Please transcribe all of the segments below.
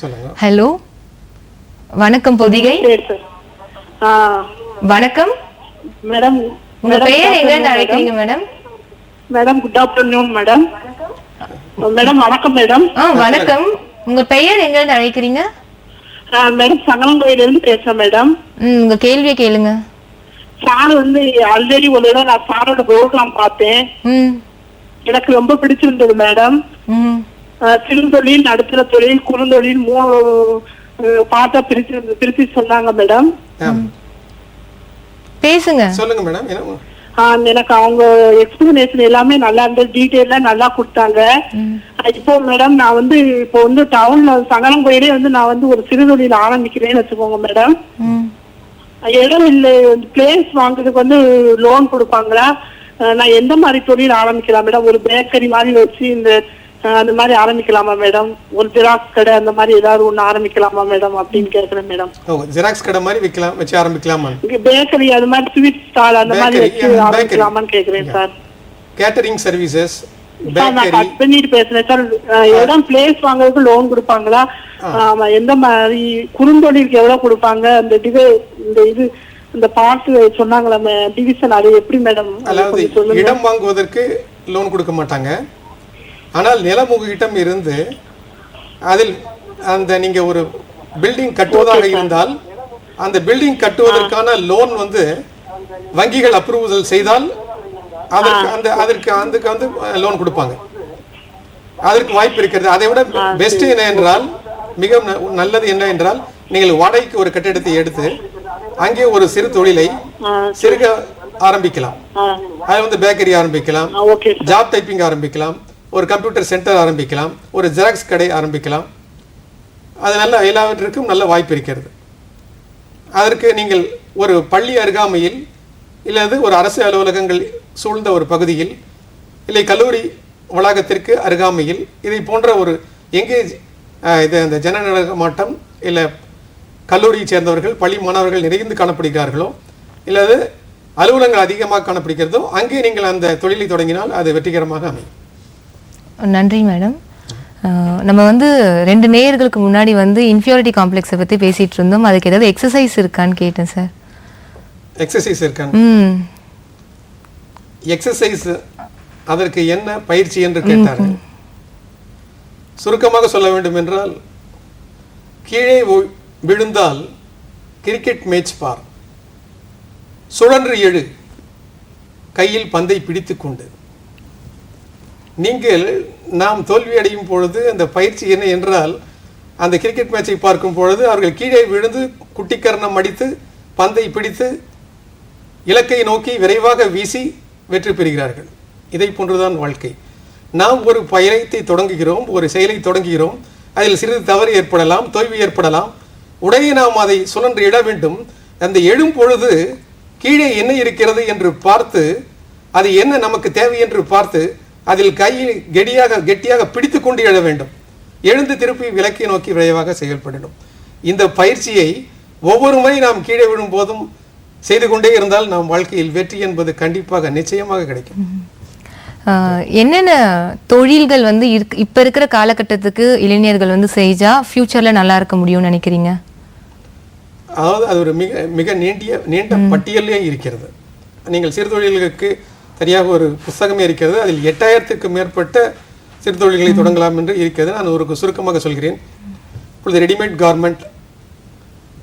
Hello, வணக்கம் பொதிகை. வணக்கம் madam. உங்க பெயர் எங்க இருந்து அழைக்கிறீங்க madam? Madam good afternoon madam. Madam வணக்கம் மேடம். வணக்கம். உங்க பெயர் எங்க இருந்து அழைக்கிறீங்க? மேடம் சங்கரங்கோயில இருந்து பேசுறேன் மேடம். உங்க கேள்வியை கேளுங்க. சார் ஆல்ரெடி ஒரு இடம் நான் சாரோட ப்ரோக்ராம் பார்த்தேன். எனக்கு ரொம்ப பிடிச்சிருந்தது மேடம். சிறு தொழில், நடுத்தர தொழில், குறுந்தொழில் பார்த்தா பிரிச்சு சொன்னாங்க மேடம். பேசுங்க, சொல்லுங்க மேடம். எனக்கு அவங்க எக்ஸ்பிளனேஷன் எல்லாமே நல்லா இருந்தது, டீட்டெயிலா நல்லா கொடுத்தாங்க. இப்போ மேடம் நான் இப்போ டவுன்ல சங்கரங்கோயிலே நான் ஒரு சிறு தொழில் ஆரம்பிக்கிறேன்னு வச்சுக்கோங்க மேடம். இடம் இல்லை, பிளேஸ் வாங்குறதுக்கு லோன் கொடுப்பாங்களா? நான் எந்த மாதிரி தொழில் ஆரம்பிக்கலாம் மேடம்? ஒரு பேக்கரி மாதிரி வச்சு அந்த மாதிரி ஆரம்பிக்கலாமா மேடம்? ஒரு ஜெராக்ஸ் கடை அந்த மாதிரி ஏதாவது ஒண்ணு ஆரம்பிக்கலாமா மேடம் அப்படின்னு கேக்குறேன் மேடம். ஜெராக்ஸ் கடை மாதிரி வச்சு ஆரம்பிக்கலாமா? பேக்கரி அது மாதிரி ஸ்வீட் ஸ்டால் அந்த மாதிரி வச்சு ஆரம்பிக்கலாமான்னு கேக்குறேன் சார். கேட்டரிங் சர்வீசஸ் நான் கட் பண்ணிட்டு பேசுறேன் சார். இடம் பிளேஸ் வாங்குறதுக்கு லோன் கொடுப்பாங்களா? எந்த மாதிரி குறுந்தொழிலுக்கு எவ்வளவு கொடுப்பாங்க? இந்த பார்ட் சொன்னாங்களா டிவிஷன், அது எப்படி மேடம்? இடம் வாங்குவதற்கு லோன் கொடுக்க மாட்டாங்க. ஆனால் நிலம் உங்ககிட்ட இருந்து அதில் நீங்க ஒரு பில்டிங் கட்டுவதாக இருந்தால் அந்த பில்டிங் கட்டுவதற்கான லோன் வங்கிகள் அப்ரூவல் செய்தால் அதற்கு லோன் கொடுப்பாங்க. அதற்கு வாய்ப்பு இருக்கிறது. அதை விட பெஸ்ட் என்ன என்றால், மிக நல்லது என்ன என்றால், நீங்கள் வாடகைக்கு ஒரு கட்டிடத்தை எடுத்து அங்கே ஒரு சிறு தொழிலை சிறுக ஆரம்பிக்கலாம். அது பேக்கரி ஆரம்பிக்கலாம், ஜாப் டைப்பிங் ஆரம்பிக்கலாம், ஒரு கம்ப்யூட்டர் சென்டர் ஆரம்பிக்கலாம், ஒரு ஜெராக்ஸ் கடை ஆரம்பிக்கலாம். அது எல்லாவற்றிற்கும் நல்ல வாய்ப்பு இருக்கிறது. அதற்கு நீங்கள் ஒரு பள்ளி அருகாமையில் இல்லது ஒரு அரசு அலுவலகங்கள் சூழ்ந்த ஒரு பகுதியில் இல்லை கல்லூரி வளாகத்திற்கு அருகாமையில் இதை போன்ற ஒரு எங்கே இந்த ஜனநடமாட்டம் இல்லை கல்லூரியை சேர்ந்தவர்கள் பள்ளி மாணவர்கள் நிறைந்து காணப்படுகிறார்களோ இல்லது அலுவலகங்கள் அதிகமாக காணப்படுகிறதோ அங்கே நீங்கள் அந்த தொழிலை தொடங்கினால் அது வெற்றிகரமாக அமையும். நன்றி மேடம். நம்ம 2 நேயர்களுக்கு முன்னாடி இன்ஃபியாரிட்டி காம்ப்ளெக்ஸை பற்றி பேசிகிட்டு இருந்தோம். அதுக்கு ஏதாவது எக்ஸசைஸ் இருக்கான்னு கேட்டேன் சார். எக்ஸசைஸ் இருக்காங்க. எக்ஸசைஸ் அதற்கு என்ன பயிற்சி என்று கேட்டார்கள். சுருக்கமாக சொல்ல வேண்டும் என்றால், கீழே விழுந்தால் கிரிக்கெட் மேட்ச் பார், சுழன்று எழு, கையில் பந்தை பிடித்து கொண்டு. நீங்கள் நாம் தோல்வி அடையும் பொழுது அந்த பயிற்சி என்ன என்றால், அந்த கிரிக்கெட் மேட்சை பார்க்கும் பொழுது அவர்கள் கீழே விழுந்து குட்டிக்கரணம் அடித்து பந்தை பிடித்து இலக்கை நோக்கி விரைவாக வீசி வெற்றி பெறுகிறார்கள். இதை போன்றுதான் வாழ்க்கை. நாம் ஒரு பயணத்தை தொடங்குகிறோம், ஒரு செயலை தொடங்குகிறோம், அதில் சிறிது தவறு ஏற்படலாம், தோல்வி ஏற்படலாம். உடனே நாம் அதை சுழன்று இட வேண்டும். அந்த எழும் பொழுது கீழே என்ன இருக்கிறது என்று பார்த்து, அது என்ன நமக்கு தேவை என்று பார்த்து அதில் கையில் கெட்டியாக பிடித்து கொண்டு எழ வேண்டும். எழுந்து திருப்பி விலக்கை நோக்கி விரைவாக செயல்படணும். இந்த பயிற்சியை ஒவ்வொரு முறை நாம் கீழே விழும் போதும் செய்து கொண்டே இருந்தால் நாம் வாழ்க்கையில் வெற்றி என்பது கண்டிப்பாக நிச்சயமாக கிடைக்கும். என்னென்ன தொழில்கள் இப்ப இருக்கிற காலகட்டத்துக்கு இளைஞர்கள் செஞ்சா ஃபியூச்சர்ல நல்லா இருக்க முடியும்னு நினைக்கிறீங்க? அதாவது அது ஒரு மிக நீண்ட பட்டியலே இருக்கிறது. நீங்கள் சிறு தொழில்களுக்கு சரியாக ஒரு புத்தகமே இருக்கிறது. அதில் 8000க்கு மேற்பட்ட சிறு தொழில்களை தொடங்கலாம் என்று இருக்கிறது. நான் ஒரு சுருக்கமாக சொல்கிறேன். இப்பொழுது readymade garment,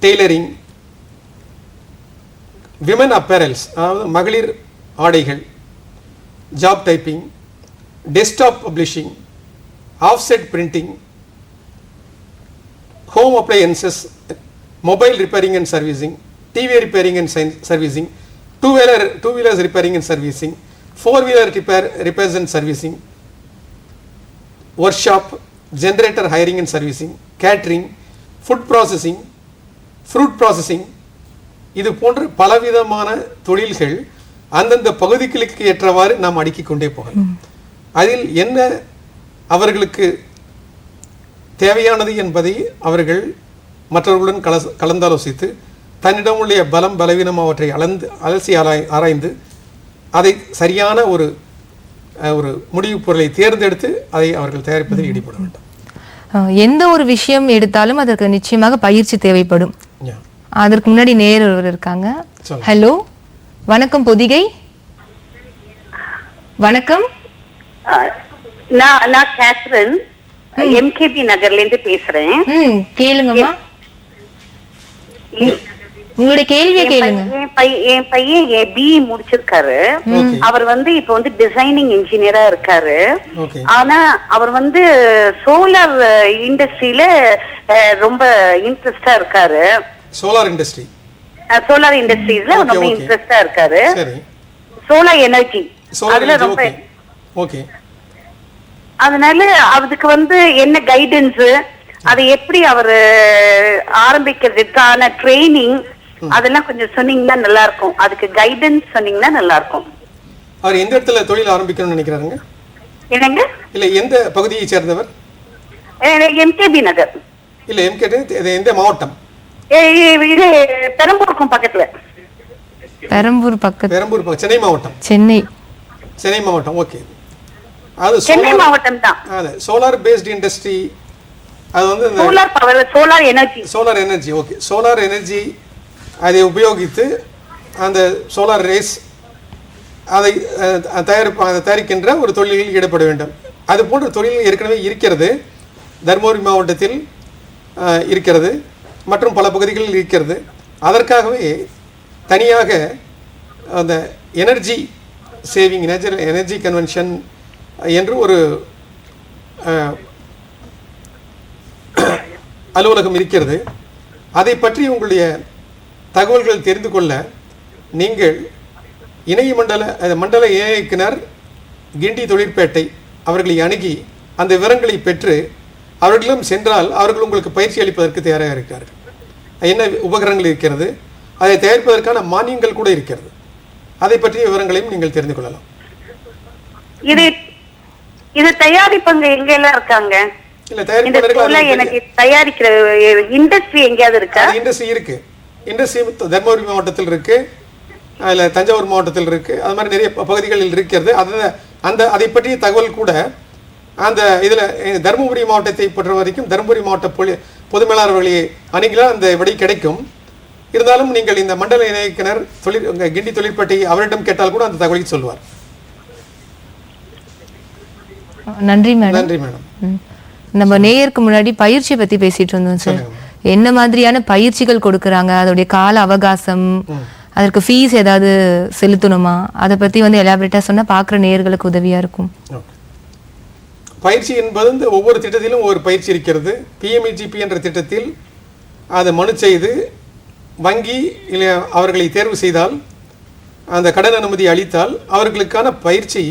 tailoring, women apparels அதாவது மகளிர் ஆடைகள், job typing, desktop publishing, offset printing, home appliances, mobile repairing and servicing, TV repairing and servicing, two-wheelers repairing and servicing, four-wheeler repairs and servicing, workshop, generator hiring and servicing, catering, food processing, fruit processing. இது போன்ற பலவிதமான தொழில்கள் அந்தந்த பகுதிகளுக்கு ஏற்றவாறு நாம் அடுக்கிக் கொண்டே போகலாம். அதில் என்ன அவர்களுக்கு தேவையானது என்பதை அவர்கள் மற்றவர்களுடன் கலந்தாலோசித்து தன்னிடம் உள்ள பலம் பலவீனம் அவற்றை அலசி ஆராய்ந்து அதை சரியான ஒரு முடிவு பொருளை தேர்ந்தெடுத்து அதை அவர்கள் தயாரிப்பதில் ஈடுபட வேண்டும். எந்த ஒரு விஷயம் எடுத்தாலும் அதற்கு நிச்சயமாக பயிற்சி தேவைப்படும். Yeah. அதற்கு முன்னாடி நேயர் இருக்காங்க. சொல்லுங்க. ஹலோ, வணக்கம் பொதிகை. வணக்கம். நான் கேத்ரின் எம்கேபி நகர்ல இருந்து பேசுறேன். கேளுங்கம்மா, உங்களுடைய கேள்வியை கேளுங்க. என் பையன் பிஇ முடிச்சிருக்காரு. அவர் இப்ப டிசைனிங் இன்ஜினியரா இருக்காரு. Okay. ஆனா அவர் சோலார் இண்டஸ்ட்ரியில ரொம்ப இன்ட்ரெஸ்டா இருக்காரு. Solar industry. சோலார் இண்டஸ்ட்ரீஸ்ல ரொம்ப இன்ட்ரெஸ்டா இருக்காரு. சரி. சோலார் எனர்ஜி அதுல ரொம்ப. ஓகே. அதனால அதுக்கு என்ன கைடன்ஸ், அதை எப்படி அவர் ஆரம்பிக்கிறதுக்கான ட்ரைனிங் அதெல்லாம் கொஞ்சம் சொன்னீங்கன்னா நல்லா இருக்கும். அதுக்கு கைடன்ஸ் சொன்னீங்கன்னா நல்லா இருக்கும். அவர் எந்த இடத்துல தொழில் ஆரம்பிக்கணும்னு நினைக்கிறாருங்க? என்னங்க? இல்ல எந்த பகுதியை சேர்ந்தவர்? எம்கேபி நகர். இல்ல எம்கே எந்த மாவட்டம்? இது பெரம்பூருக்கும் பக்கத்துல. பெரம்பூர் பக்கத்து. பெரம்பூர் சென்னை மாவட்டம். சென்னை மாவட்டம். ஓகே. அது சென்னை மாவட்டம் தான். அது சோலார் பேஸ்ட் இண்டஸ்ட்ரி. அது solar power, solar energy. Okay. Solar energy அதை உபயோகித்து அந்த சோலார் ரேஸ் அதை தயாரிக்கின்ற ஒரு தொழிலில் ஈடுபட வேண்டும். அது போன்ற தொழில் ஏற்கனவே இருக்கிறது. தர்மபுரி மாவட்டத்தில் இருக்கிறது, மற்றும் பல பகுதிகளில் இருக்கிறது. அதற்காகவே தனியாக அந்த எனர்ஜி சேவிங், எனர்ஜி கன்வென்ஷன் என்று ஒரு அலுவலகம் இருக்கிறது. அதை பற்றி உங்களுடைய தகவல்கள் தெரிந்து கொள்ள நீங்கள் மண்டல இணை இயக்குனர் கிண்டி தொழிற்பேட்டை அவர்களை அணுகி அந்த விவரங்களை பெற்று அவர்களும் சென்றால் அவர்கள் உங்களுக்கு பயிற்சி அளிப்பதற்கு தயாராக இருக்கிறார்கள். என்ன உபகரணங்கள் இருக்கிறது, அதை தயாரிப்பதற்கான மானியங்கள் கூட இருக்கிறது. அதை பற்றிய விவரங்களையும் நீங்கள் தெரிந்து கொள்ளலாம். இது தயாரிப்பங்க எங்க எல்லாம் இருக்காங்க? இல்ல, தயாரிக்கிற இண்டஸ்ட்ரி எங்கயாவது இருக்கா? இண்டஸ்ட்ரி இருக்கு. இண்டஸ்ட்ரி தர்மபுரி மாவட்டத்தில் இருக்கு, அதுல தஞ்சாவூர் மாவட்டத்தில் இருக்கு, அது மாதிரி நிறைய பகுதிகளில் இருக்கிறது. அதை பற்றிய தகவல் கூட அந்த இதுல தர்மபுரி மாவட்டத்தை பொறுத்த வரைக்கும் தர்மபுரி மாவட்ட பொது மேலாளர் வழியை அணுகினால் அந்த விடை கிடைக்கும். இருந்தாலும் நீங்கள் இந்த மண்டல இணை இயக்குனர் கிண்டி தொழிற்பேட்டை அவரிடம் கேட்டால் கூட அந்த தகவலை சொல்வார். நன்றி மேடம். நன்றி மேடம். நம்ம நேயருக்கு முன்னாடி பயிற்சி பத்தி பேசிட்டு இருந்தோம் சார். என்ன மாதிரியான பயிற்சிகள் கொடுக்கறாங்க, அதோடைய கால அவகாசம், அதற்கு ஃபீஸ் ஏதாவது செலுத்தணுமா, அதை பத்தி எலாபரேட்டா சொன்னா பாக்குற நேயர்களுக்கு உதவியா இருக்கும். பயிற்சி என்பது ஒவ்வொரு திட்டத்திலும் ஒவ்வொரு பயிற்சி இருக்கிறது. PMEGP என்ற திட்டத்தில் அதை மனு செய்து வங்கி அவர்களை தேர்வு செய்தால், அந்த கடன் அனுமதி அளித்தால் அவர்களுக்கான பயிற்சி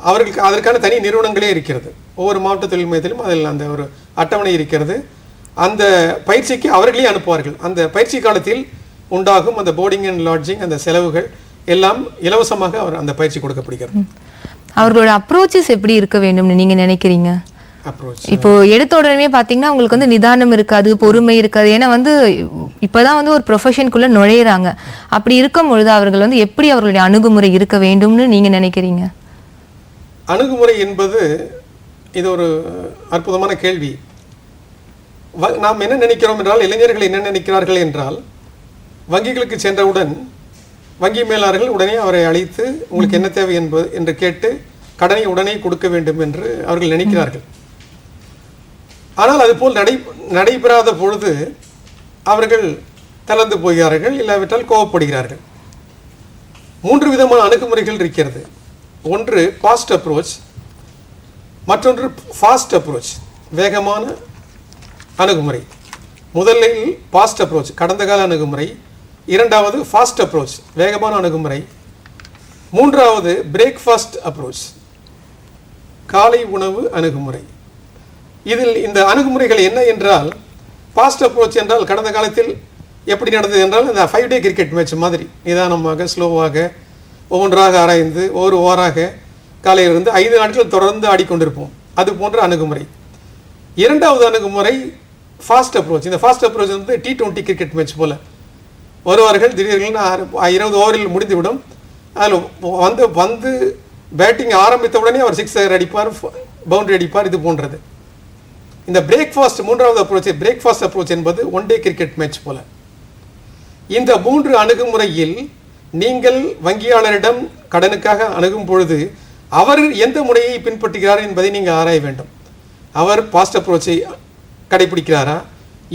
அவர்களுக்கு அதற்கான தனி நிறுவனங்களே இருக்கிறது. ஒவ்வொரு மாவட்ட தொழில் மையத்திலும் அதில் அந்த ஒரு அட்டவணை இருக்கிறது. அந்த பயிற்சிக்கு அவர்களே அனுப்புவார்கள். அந்த பயிற்சி காலத்தில் உண்டாகும் அந்த போர்டிங் அண்ட் லாட்ஜிங் அந்த செலவுகள் எல்லாம் இலவசமாக அந்த பயிற்சி கொடுக்கப்படுகிறது. அவர்களோட அப்ரோச்சஸ் எப்படி இருக்க வேண்டும்னு நீங்க நினைக்கிறீங்க? இப்போ எடுத்த உடனே பாத்தீங்கன்னா உங்களுக்கு நிதானம் இருக்காது, பொறுமை இருக்காது. ஏன்னா இப்பதான் ஒரு ப்ரொஃபஷனுக்குள்ள நுழையிறாங்க. அப்படி இருக்கும் பொழுது அவர்கள் எப்படி அவர்களுடைய அணுகுமுறை இருக்க வேண்டும்னு நீங்க நினைக்கிறீங்க? அணுகுமுறை என்பது இது ஒரு அற்புதமான கேள்வி. நாம் என்ன நினைக்கிறோம் என்றால், இளைஞர்கள் என்ன நினைக்கிறார்கள் என்றால், வங்கிகளுக்கு சென்றவுடன் வங்கி மேலாளர்கள் உடனே அவரை அழைத்து உங்களுக்கு என்ன தேவை என்று கேட்டு கடனை உடனே கொடுக்க வேண்டும் என்று அவர்கள் நினைக்கிறார்கள். ஆனால் அதுபோல் நடைபெறாத பொழுது அவர்கள் தளர்ந்து போகிறார்கள், இல்லாவிட்டால் கோபப்படுகிறார்கள். 3 விதமான அணுகுமுறைகள் இருக்கிறது. ஒன்று பாஸ்ட் அப்ரோச், மற்றொன்று ஃபாஸ்ட் அப்ரோச், வேகமான அணுகுமுறை. முதலில் பாஸ்ட் அப்ரோச், கடந்த கால அணுகுமுறை. இரண்டாவது ஃபாஸ்ட் அப்ரோச், வேகமான அணுகுமுறை. மூன்றாவது பிரேக்ஃபாஸ்ட் அப்ரோச், காலை உணவு அணுகுமுறை. இதில் இந்த அணுகுமுறைகள் என்ன என்றால், ஃபாஸ்ட் அப்ரோச் என்றால் கடந்த காலத்தில் எப்படி நடந்தது என்றால், இந்த 5 டே கிரிக்கெட் மேட்ச் மாதிரி நிதானமாக ஸ்லோவாக ஒவ்வொன்றாக ஆராய்ந்து ஒவ்வொரு ஓவராக காலையிலிருந்து 5 நாட்கள் தொடர்ந்து ஆடிக்கொண்டிருப்போம். அது போன்ற அணுகுமுறை. இரண்டாவது அணுகுமுறை ஃபாஸ்ட் அப்ரோச். இந்த fast approach T20 cricket match போல வருவார்கள், திடீர்னு 20 ஓவரில் முடிந்துவிடும். அதில் வந்து பேட்டிங் ஆரம்பித்த உடனே அவர் 6 அடிப்பார், பவுண்டரி அடிப்பார். இது போன்றது. இந்த பிரேக்ஃபாஸ்ட், மூன்றாவது அப்ரோச், பிரேக்ஃபாஸ்ட் அப்ரோச் என்பது ஒன் டே கிரிக்கெட் மேட்ச் போல. இந்த 3 அணுகுமுறையில் நீங்கள் வங்கியாளரிடம் கடனுக்காக அணுகும் பொழுது அவர் எந்த முறையை பின்பற்றுகிறார் என்பதை நீங்கள் ஆராய வேண்டும். அவர் ஃபாஸ்ட் அப்ரோச்சை கடைபிடிக்கிறாரா,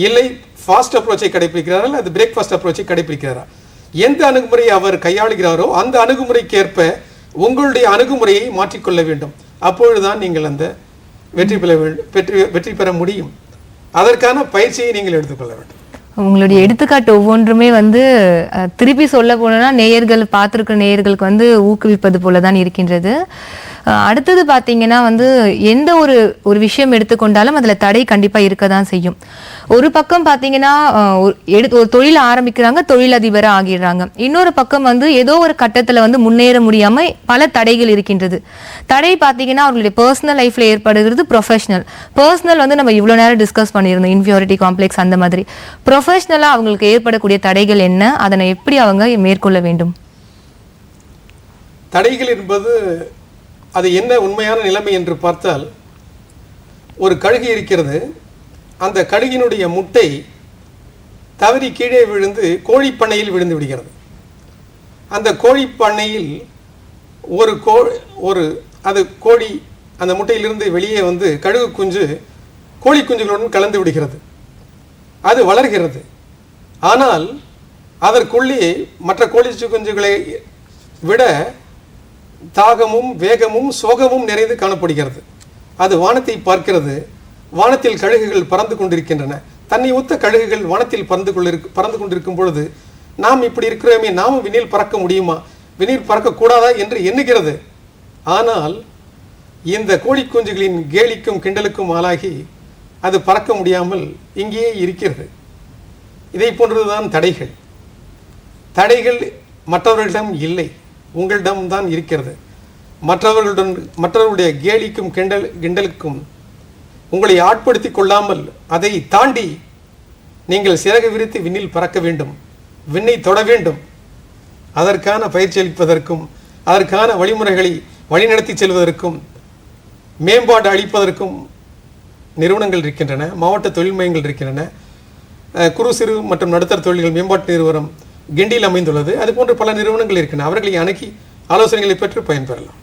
இல்லை ஃபாஸ்ட் அப்ரோச்சை கடைபிடிக்கிறாரா, இல்லை அது பிரேக்ஃபாஸ்ட் அப்ரோச்சை கடைபிடிக்கிறாரா? எந்த அணுகுமுறையை அவர் கையாளுகிறாரோ அந்த அணுகுமுறைக்கேற்ப உங்களுடைய அணுகுமுறையை மாற்றிக்கொள்ள வேண்டும். அப்பொழுதுதான் நீங்கள் அந்த வெற்றி பெற முடியும். அதற்கான பயிற்சியை நீங்கள் எடுத்துக்கொள்ள வேண்டும். உங்களுடைய எடுத்துக்காட்டு ஒவ்வொன்றுமே வந்து திருப்பி சொல்ல போனா நேயர்கள் பார்த்துருக்கிற நேயர்களுக்கு வந்து ஊக்குவிப்பது போலதான் இருக்கின்றது. அடுத்தது பார்த்தீங்கன்னா வந்து எந்த ஒரு விஷயம் எடுத்துக்கொண்டாலும் அதுல தடை கண்டிப்பா இருக்க தான் செய்யும். ஒரு பக்கம் பார்த்தீங்கன்னா ஒரு தொழில் ஆரம்பிக்கிறாங்க, தொழிலதிபராக ஆகிடுறாங்க. இன்னொரு பக்கம் வந்து ஏதோ ஒரு கட்டத்துல வந்து முன்னேற முடியாம பல தடைகள் இருக்கின்றது. தடை பார்த்தீங்கன்னா அவர்களுடைய பர்சனல் லைஃப்ல ஏற்படுகிறது, பர்சனல் வந்து நம்ம இவ்வளவு நேரம் டிஸ்கஸ் பண்ணியிருந்தோம், இன்ஃபியாரிட்டி காம்ப்ளெக்ஸ் அந்த மாதிரி. ப்ரொஃபஷனலா அவங்களுக்கு ஏற்படக்கூடிய தடைகள் என்ன, அதனை எப்படி அவங்க மேற்கொள்ள வேண்டும்? தடைகள் என்பது அது என்ன உண்மையான நிலைமை என்று பார்த்தால், ஒரு கழுகு இருக்கிறது. அந்த கழுகினுடைய முட்டை தவறி கீழே விழுந்து கோழிப்பண்ணையில் விழுந்து விடுகிறது. அந்த கோழிப்பண்ணையில் அது கோழி அந்த முட்டையிலிருந்து வெளியே வந்து கழுகு குஞ்சு கோழி குஞ்சுகளுடன் கலந்து விடுகிறது. அது வளர்கிறது. ஆனால் அதற்குள்ளே மற்ற கோழி குஞ்சுகளை விட தாகமும் வேகமும் சோகமும் நிறைந்து காணப்படுகிறது. அது வானத்தை பார்க்கிறது. வானத்தில் கழுகுகள் பறந்து கொண்டிருக்கின்றன. தன்னை ஒத்த கழுகுகள் வானத்தில் பறந்து கொண்டிருக்கும் பொழுது நாம் இப்படி இருக்கிறோமே, நாமும் விண்ணில் பறக்க முடியுமா, விண்ணில் பறக்கக்கூடாதா என்று எண்ணுகிறது. ஆனால் இந்த கோழி குஞ்சுகளின் கேலிக்கும் கிண்டலுக்கும் ஆளாகி அது பறக்க முடியாமல் இங்கேயே இருக்கிறது. இதை போன்றதுதான் தடைகள். தடைகள் மற்றவர்களிடம் இல்லை, உங்களிடம்தான் இருக்கிறது. மற்றவர்களுடைய கேலிக்கும் கிண்டலுக்கும் உங்களை ஆட்படுத்தி கொள்ளாமல் அதை தாண்டி நீங்கள் சிறகு விரித்து விண்ணில் பறக்க வேண்டும், விண்ணை தொட வேண்டும். அதற்கான பயிற்சி அளிப்பதற்கும் அதற்கான வழிமுறைகளை வழிநடத்தி செல்வதற்கும் மேம்பாடு அளிப்பதற்கும் நிறுவனங்கள் இருக்கின்றன, மாவட்ட தொழில் மையங்கள் இருக்கின்றன. குறு சிறு மற்றும் நடுத்தர தொழில்கள் மேம்பாட்டு நிறுவனம் கிண்டியில் அமைந்துள்ளது. அதுபோன்ற பல நிறுவனங்கள் இருக்கின்றன. அவர்களை அணுகி ஆலோசனைகளை பெற்று பயன்பெறலாம்.